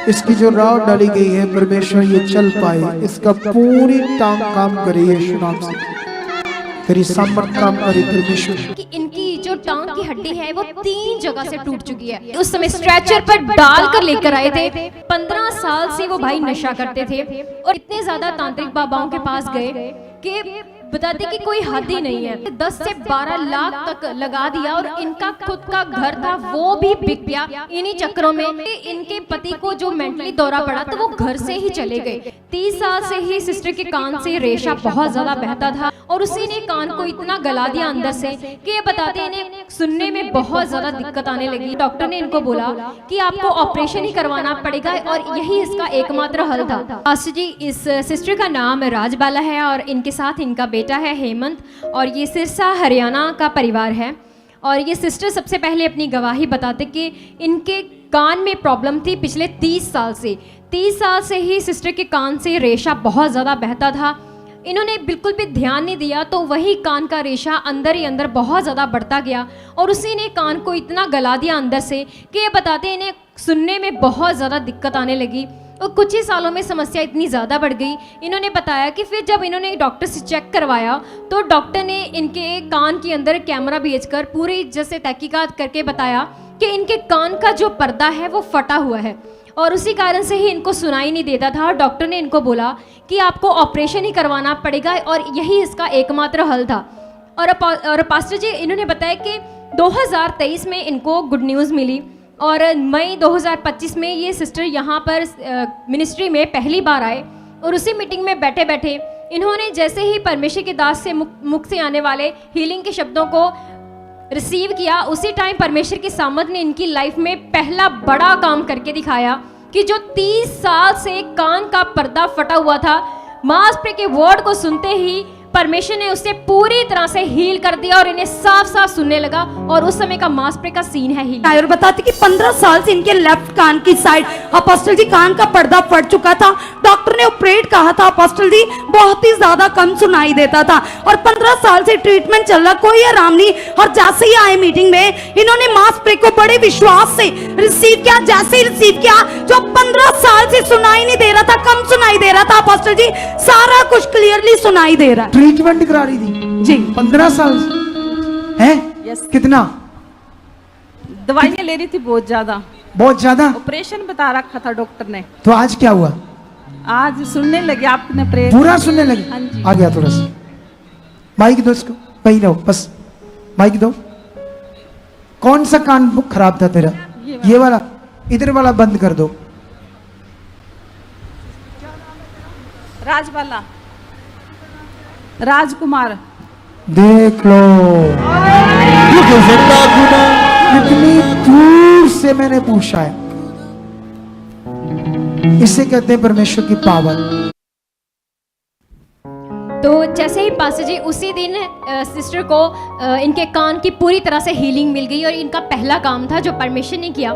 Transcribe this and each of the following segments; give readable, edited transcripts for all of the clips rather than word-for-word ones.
इसकी जो राह डाली गई है परमेश्वर ये चल पाए, इसका पूरी टांग काम करे यीशु नाम से, तेरी सामर्थ काम करे परमेश्वर। कि इनकी जो टांग की हड्डी है वो 3 जगह से टूट चुकी है। उस समय स्ट्रेचर पर डालकर लेकर आए थे। 15 साल से वो भाई नशा करते थे और इतने ज्यादा तांत्रिक बाबाओं के पास गए कि बताते कि कोई हद ही नहीं है। 10 से 12 लाख तक लगा दिया और इनका खुद का घर था वो भी बिक गया इन्हीं चक्करों में। इनके पति को जो मेंटली दौरा पड़ा तो वो घर से ही चले गए। 30 साल से ही सिस्टर के कान से रेशा बहुत ज्यादा बहता था और उसी ने कान को इतना गला दिया अंदर से कि ये बताते इन्हें सुनने में बहुत ज्यादा दिक्कत आने लगी। डॉक्टर ने इनको बोला कि आपको ऑपरेशन ही करवाना पड़ेगा और यही इसका एकमात्र हल था। पास्टर जी, इस सिस्टर का नाम राजबाला है और इनके साथ इनका बेटा है हेमंत और ये सिरसा हरियाणा का परिवार है। और ये सिस्टर सबसे पहले अपनी गवाही बताते कि इनके कान में प्रॉब्लम थी पिछले 30 साल से। 30 साल से ही सिस्टर के कान से रेशा बहुत ज़्यादा बहता था। इन्होंने बिल्कुल भी ध्यान नहीं दिया तो वही कान का रेशा अंदर ही अंदर बहुत ज़्यादा बढ़ता गया और उसी ने कान को इतना गला दिया अंदर से कि ये बताते इन्हें सुनने में बहुत ज़्यादा दिक्कत आने लगी। और कुछ ही सालों में समस्या इतनी ज़्यादा बढ़ गई। इन्होंने बताया कि फिर जब इन्होंने डॉक्टर से चेक करवाया तो डॉक्टर ने इनके कान के अंदर कैमरा भेजकर पूरी जैसे तहकीकात करके बताया कि इनके कान का जो पर्दा है वो फटा हुआ है और उसी कारण से ही इनको सुनाई नहीं देता था। और डॉक्टर ने इनको बोला कि आपको ऑपरेशन ही करवाना पड़ेगा और यही इसका एकमात्र हल था। और पास्टर जी, इन्होंने बताया कि 2023 में इनको गुड न्यूज़ मिली और मई 2025 में ये सिस्टर यहाँ पर मिनिस्ट्री में पहली बार आए और उसी मीटिंग में बैठे बैठे इन्होंने जैसे ही परमेश्वर के दास से मुख से आने वाले हीलिंग के शब्दों को रिसीव किया, उसी टाइम परमेश्वर की सामर्थ ने इनकी लाइफ में पहला बड़ा काम करके दिखाया कि जो 30 साल से कान का पर्दा फटा हुआ था, मास्प्रे के वर्ड को सुनते ही परमेश्वर ने उसे पूरी तरह से हील कर दिया और इन्हें साफ साफ सुनने लगा। और उस समय का मास्प्रे का सीन है हील। और बताते कि 15 साल से इनके लेफ्ट कान की साइड अपोस्टल जी कान का पर्दा फट चुका था। डॉक्टर ने ऑपरेट कहा था अपोस्टल जी, बहुत ही ज्यादा कम सुनाई देता था और 15 साल से ट्रीटमेंट चल रहा, कोई आराम नहीं। और जैसे ही आए मीटिंग में इन्होंने मास्प्रे को बड़े विश्वास से रिसीव किया। जैसे ही रिसीव किया, जो 15 साल से सुनाई नहीं दे रहा था, कम सुनाई दे रहा था, अपोस्टल जी सारा कुछ क्लियरली सुनाई दे रहा है। ट्रीटमेंट करा रही थी जी 15 साल है। यस। कितना दवाइयाँ ले रही थी बहुत ज्यादा ऑपरेशन बता रखा था डॉक्टर ने। तो आज क्या हुआ? आज सुनने लगे, आपने प्रेयर पूरा सुनने लगे। हाँ जी। आ गया थोड़ा सा माइक दो इसको, वही दो बस, माइक दो। कौन सा कान खराब था तेरा? ये वाला, इधर वाला बंद कर दो। राजबाला, राजकुमार। देख लो कितनी दूर से मैंने पूछा है। इसे कहते हैं परमेश्वर की पावर। तो जैसे ही पास्टर जी उसी दिन सिस्टर को इनके कान की पूरी तरह से हीलिंग मिल गई और इनका पहला काम था जो परमेश्वर ने किया।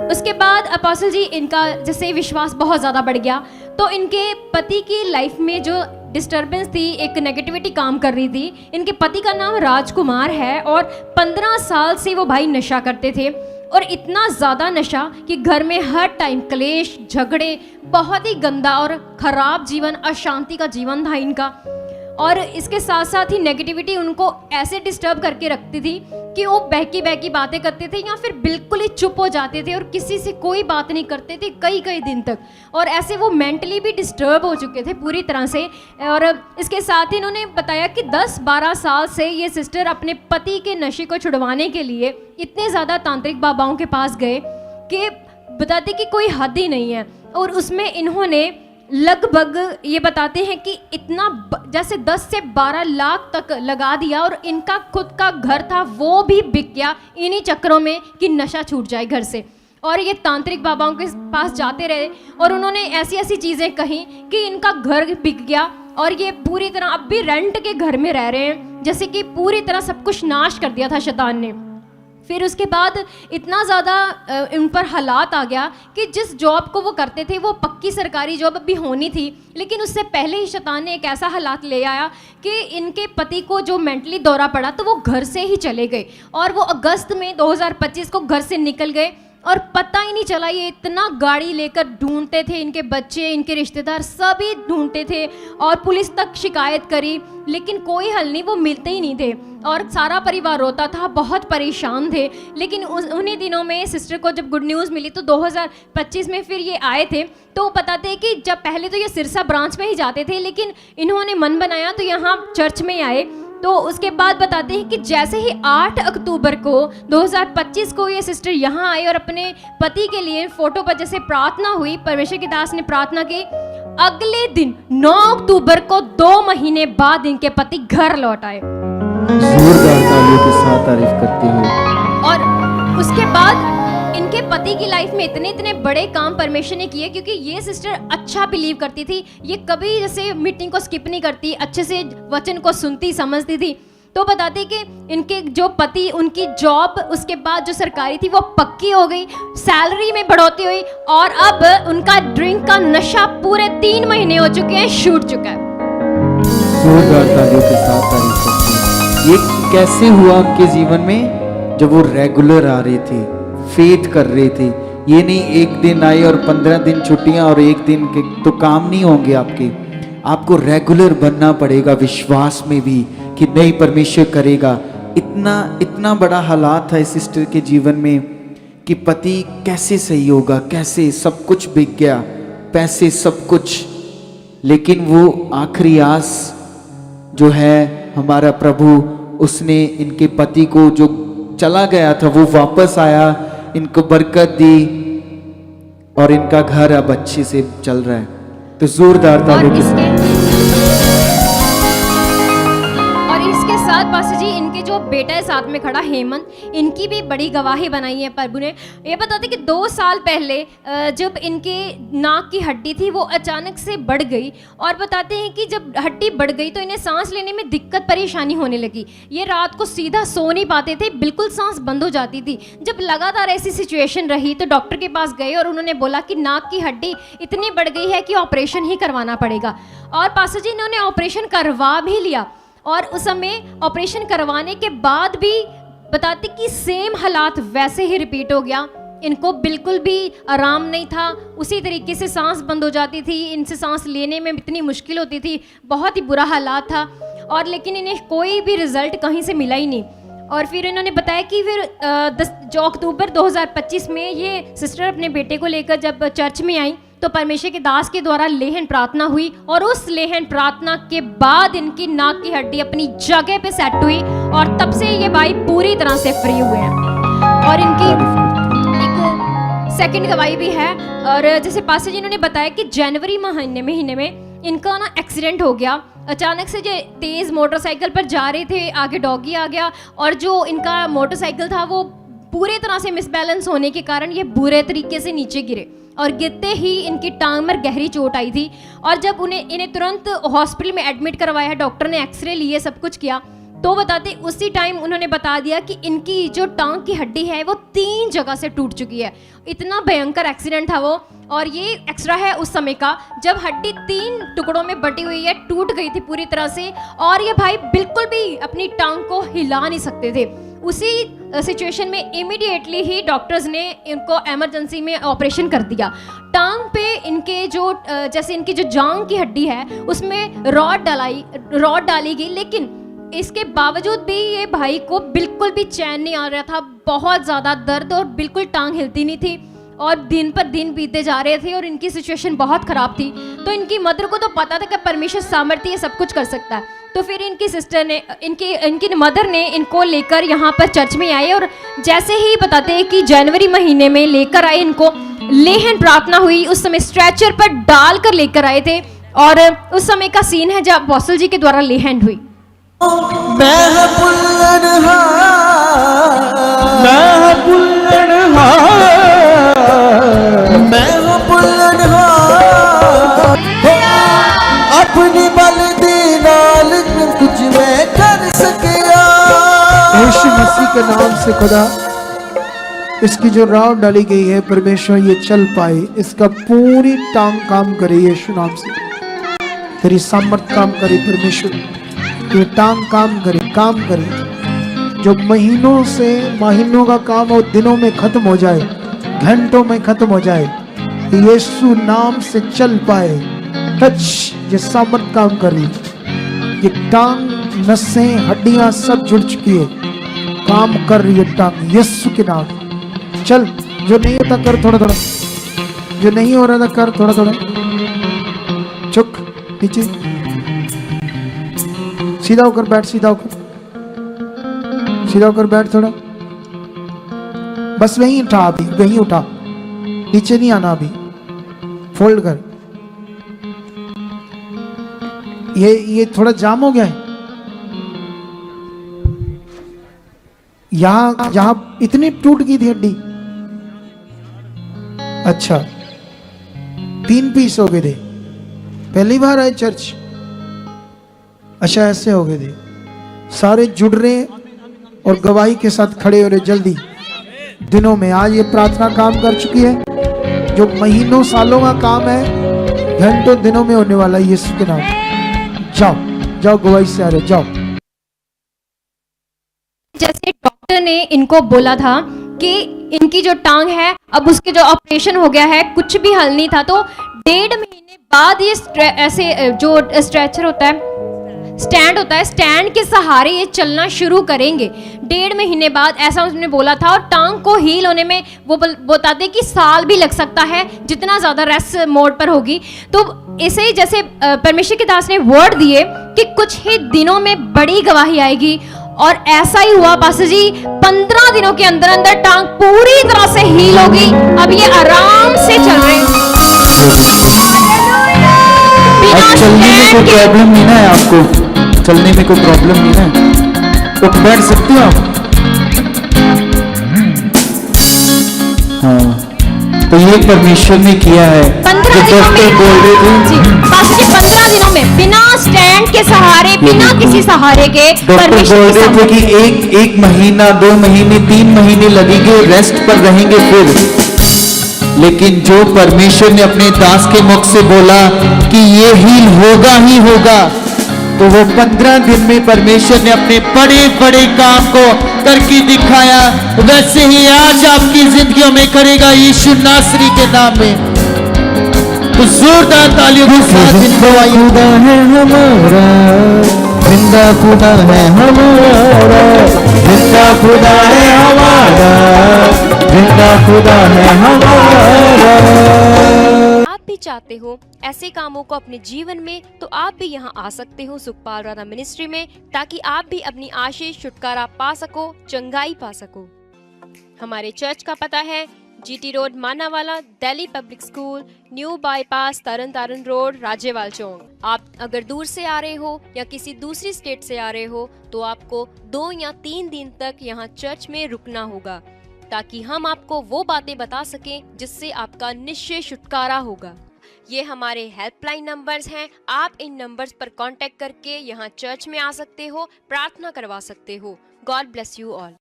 उसके बाद अपोस्टल जी इनका जैसे विश्वास बहुत ज़्यादा बढ़ गया तो इनके पति की लाइफ में जो डिस्टर्बेंस थी, एक नेगेटिविटी काम कर रही थी। इनके पति का नाम राजकुमार है और 15 साल से वो भाई नशा करते थे और इतना ज़्यादा नशा कि घर में हर टाइम क्लेश, झगड़े, बहुत ही गंदा और ख़राब जीवन, अशांति का जीवन था इनका। और इसके साथ साथ ही नेगेटिविटी उनको ऐसे डिस्टर्ब करके रखती थी कि वो बहकी बहकी बातें करते थे या फिर बिल्कुल ही चुप हो जाते थे और किसी से कोई बात नहीं करते थे कई कई दिन तक। और ऐसे वो मेंटली भी डिस्टर्ब हो चुके थे पूरी तरह से। और इसके साथ ही इन्होंने बताया कि 10-12 साल से ये सिस्टर अपने पति के नशे को छुड़वाने के लिए इतने ज़्यादा तांत्रिक बाबाओं के पास गए कि बताते कि कोई हद ही नहीं है। और उसमें इन्होंने लगभग ये बताते हैं कि इतना जैसे 10 से 12 लाख तक लगा दिया और इनका खुद का घर था वो भी बिक गया इन्हीं चक्करों में कि नशा छूट जाए घर से। और ये तांत्रिक बाबाओं के पास जाते रहे और उन्होंने ऐसी ऐसी चीज़ें कही कि इनका घर बिक गया और ये पूरी तरह अब भी रेंट के घर में रह रहे हैं, जैसे कि पूरी तरह सब कुछ नाश कर दिया था शैतान ने। फिर उसके बाद इतना ज़्यादा उन पर हालात आ गया कि जिस जॉब को वो करते थे वो पक्की सरकारी जॉब भी होनी थी, लेकिन उससे पहले ही शैतान ने एक ऐसा हालात ले आया कि इनके पति को जो मेंटली दौरा पड़ा तो वो घर से ही चले गए और वो अगस्त में 2025 को घर से निकल गए और पता ही नहीं चला। ये इतना गाड़ी लेकर ढूंढते थे, इनके बच्चे, इनके रिश्तेदार सभी ढूंढते थे और पुलिस तक शिकायत करी, लेकिन कोई हल नहीं, वो मिलते ही नहीं थे और सारा परिवार रोता था, बहुत परेशान थे। लेकिन उन्हीं दिनों में सिस्टर को जब गुड न्यूज़ मिली तो 2025 में फिर ये आए थे। तो बताते हैं कि जब पहले तो ये सिरसा ब्रांच में ही जाते थे, लेकिन इन्होंने मन बनाया तो यहाँ चर्च में आए। तो उसके बाद बताते हैं कि जैसे ही 8 अक्टूबर को 2025 को ये सिस्टर यहाँ आए और अपने पति के लिए फोटो पर जैसे प्रार्थना हुई, परमेश्वर के दास ने प्रार्थना की, अगले दिन 9 अक्टूबर को 2 महीने बाद इनके पति घर लौट आए। जोरदार तालियों के साथ तारीफ करते हुए। और उसके बाद इनके पति की लाइफ में इतने इतने बड़े काम परमेश्वर ने किए, क्योंकि ये सिस्टर अच्छा बिलीव करती थी। ये कभी जैसे मीटिंग को स्किप नहीं करती, अच्छे से वचन को सुनती समझती थी। तो बताते कि इनके जो पति, उनकी जॉब उसके बाद जो सरकारी थी वो पक्की हो गई, सैलरी में बढ़ोतरी हुई और अब उनका ड्रिंक का नशा पूरे 3 महीने हो चुके हैं, छूट चुका है। जोरदार तालियों के साथ तारीफ करते हैं। ये कैसे हुआ उनके जीवन में? जब वो रेगुलर आ रहे थे, फेथ कर रहे थे। ये नहीं एक दिन आए और 15 दिन छुट्टियां और एक दिन के तो काम नहीं होंगे आपके। आपको रेगुलर बनना पड़ेगा विश्वास में भी कि नहीं परमेश्वर करेगा। इतना बड़ा हालात था इस सिस्टर के जीवन में कि पति कैसे सही होगा, कैसे, सब कुछ बिक गया, पैसे सब कुछ, लेकिन वो आखिरी आस जो है हमारा प्रभु, उसने इनके पति को जो चला गया था वो वापस आया, इनको बरकत दी और इनका घर अब अच्छे से चल रहा है। तो जोरदार तालियों के इसके साथ पास्टर जी, इनके जो बेटा है साथ में खड़ा हेमंत, इनकी भी बड़ी गवाही बनाई है प्रभु ने। ये बताते कि 2 साल पहले जब इनके नाक की हड्डी थी वो अचानक से बढ़ गई और बताते हैं कि जब हड्डी बढ़ गई तो इन्हें सांस लेने में दिक्कत परेशानी होने लगी। ये रात को सीधा सो नहीं पाते थे, बिल्कुल सांस बंद हो जाती थी। जब लगातार ऐसी सिचुएशन रही तो डॉक्टर के पास गए और उन्होंने बोला कि नाक की हड्डी इतनी बढ़ गई है कि ऑपरेशन ही करवाना पड़ेगा। और पास्टर जी इन्होंने ऑपरेशन करवा भी लिया और उस समय ऑपरेशन करवाने के बाद भी बताते कि सेम हालात वैसे ही रिपीट हो गया। इनको बिल्कुल भी आराम नहीं था, उसी तरीके से सांस बंद हो जाती थी, इनसे सांस लेने में इतनी मुश्किल होती थी, बहुत ही बुरा हालात था। और लेकिन इन्हें कोई भी रिजल्ट कहीं से मिला ही नहीं। और फिर इन्होंने बताया कि फिर 10 अक्टूबर 2025 में ये सिस्टर अपने बेटे को लेकर जब चर्च में आई तो परमेश्वर के दास के द्वारा लेहन प्रार्थना हुई और उस लेहन प्रार्थना के बाद इनकी नाक की हड्डी अपनी जगह पे सेट हुई और तब से ये भाई पूरी तरह से फ्री हुए हैं। और इनकी एक सेकंड गवाही भी है। और जैसे पास्टर जी ने बताया कि जनवरी महीने में इनका ना एक्सीडेंट हो गया। अचानक से जो तेज मोटरसाइकिल पर जा रहे थे, आगे डॉगी आ गया और जो इनका मोटरसाइकिल था वो पूरी तरह से मिसबैलेंस होने के कारण ये बुरे तरीके से नीचे गिरे और गिरते ही इनकी टांग में गहरी चोट आई थी। और जब इन्हें तुरंत हॉस्पिटल में एडमिट करवाया, डॉक्टर ने एक्सरे लिए, सब कुछ किया, तो बताते उसी टाइम उन्होंने बता दिया कि इनकी जो टांग की हड्डी है वो 3 जगह से टूट चुकी है। इतना भयंकर एक्सीडेंट था वो। और ये एक्स्ट्रा है उस समय का जब हड्डी 3 टुकड़ों में बटी हुई है, टूट गई थी पूरी तरह से और ये भाई बिल्कुल भी अपनी टांग को हिला नहीं सकते थे। उसी सिचुएशन में इमीडिएटली ही डॉक्टर्स ने इनको इमरजेंसी में ऑपरेशन कर दिया। टांग पे इनके जो जैसे इनकी जो जांघ की हड्डी है उसमें रॉड डाली गई, लेकिन इसके बावजूद भी ये भाई को बिल्कुल भी चैन नहीं आ रहा था, बहुत ज़्यादा दर्द और बिल्कुल टांग हिलती नहीं थी और दिन पर दिन बीतते जा रहे थे और इनकी सिचुएशन बहुत ख़राब थी। तो इनकी मदर को तो पता था कि परमेश्वर सामर्थ्य है, सब कुछ कर सकता है। तो फिर इनकी सिस्टर ने इनकी मदर ने इनको लेकर यहाँ पर चर्च में आए और जैसे ही बताते हैं कि जनवरी महीने में लेकर आए, इनको लेहन प्रार्थना हुई। उस समय स्ट्रेचर पर डाल कर लेकर आए थे और उस समय का सीन है जब अपोस्टल जी के द्वारा लेहन हुई। अपनी बल दी नाल कुछ मैं कर सकिया। यीशु मसीह के नाम से खुदा, इसकी जो राव डाली गई है परमेश्वर ये चल पाए, इसका पूरी टांग काम करे यीशु नाम से। तेरी सामर्थ काम करे परमेश्वर, ये टांग काम करे। जो महीनों का काम और दिनों में खत्म हो जाए, घंटों में खत्म हो जाए, यीशु नाम से चल पाए। टच, ये सामर्थ काम कर रही है। ये टांग, नसें, हड्डियां सब जुड़ चुकी है, काम कर रही है टांग, यीशु के नाम। चल, जो नहीं होता कर थोड़ा थोड़ा, जो नहीं हो रहा था कर थोड़ा थोड़ा। चुक, नीचे सीधा होकर बैठ, सीधा होकर, सीधा होकर बैठ थोड़ा। बस वहीं उठा, अभी वहीं उठा, नीचे नहीं आना अभी। फोल्ड कर। ये थोड़ा जाम हो गया है यहां इतनी टूट गई थी हड्डी। अच्छा, 3 पीस हो गए थे, पहली बार आए चर्च। अच्छा, ऐसे हो गए थे, सारे जुड़ रहे और गवाही के साथ खड़े हो रहे जल्दी दिनों में। आज ये प्रार्थना काम कर चुकी है, जो महीनों सालों का काम है, घंटों दिनों में होने वाला है यीशु के नाम। जाओ जाओ, गवाही से आ रहे, जाओ। जैसे डॉक्टर ने इनको बोला था कि इनकी जो टांग है, अब उसके जो ऑपरेशन हो गया है, कुछ भी हल नहीं था, तो 1.5 महीने बाद ये ऐसे जो स्ट्रेचर होता है, स्टैंड होता है, स्टैंड के सहारे ये चलना शुरू करेंगे 1.5 महीने बाद, ऐसा उसने बोला था। और टांग को हील होने में वो बताते कि साल भी लग सकता है, जितना ज़्यादा रेस्ट मोड पर होगी। तो इसे ही जैसे परमेश्वर के दास ने वर्ड दिए कि कुछ ही दिनों में बड़ी गवाही आएगी, और ऐसा ही हुआ पास्टर जी। 15 दिनों के अंदर अंदर टांग पूरी तरह से हील होगी। अब ये आराम से चल रहे हैं, चलने में कोई प्रॉब्लम नहीं ना है आपको? चलने में कोई प्रॉब्लम नहीं है, तो बैठ सकते हो आप। हाँ, तो ये परमेश्वर ने किया है। 15 दिनों में बोल रहे थे जी, पास्टर जी 15 दिनों में बिना स्टैंड के सहारे, बिना किसी सहारे के डॉक्टर बोल रहे थे कि एक महीना, 2 महीने, 3 महीने लगेंगे, रेस्ट पर रहेंगे फिर। लेकिन जो परमेश्वर ने अपने दास के मुख से बोला कि ये हील होगा ही होगा, तो वो 15 दिन में परमेश्वर ने अपने बड़े बड़े काम को करके दिखाया। वैसे ही आज आपकी जिंदगियों में करेगा यीशु नासरी के नाम में। तो जोरदार तालियों के साथ जिंदा है हमारा, जिंदा खुदा है हमारा, जिंदा खुदा है हमारा, जिंदा खुदा है हमारा। आप भी चाहते हो ऐसे कामों को अपने जीवन में, तो आप भी यहाँ आ सकते हो सुखपाल राणा मिनिस्ट्री में, ताकि आप भी अपनी आशीष, छुटकारा पा सको, चंगाई पा सको। हमारे चर्च का पता है GT road, Manawala, Delhi public school, new bypass, Tarn Taran road, Rajewal Chowk. आप अगर दूर से आ रहे हो या किसी दूसरी स्टेट से आ रहे हो, तो आपको 2 या 3 दिन तक यहाँ चर्च में रुकना होगा, ताकि हम आपको वो बातें बता सकें जिससे आपका निश्चय छुटकारा होगा। ये हमारे हेल्पलाइन नंबर्स हैं। आप इन नंबर्स पर कांटेक्ट करके यहाँ चर्च में आ सकते हो, प्रार्थना करवा सकते हो। God bless you all.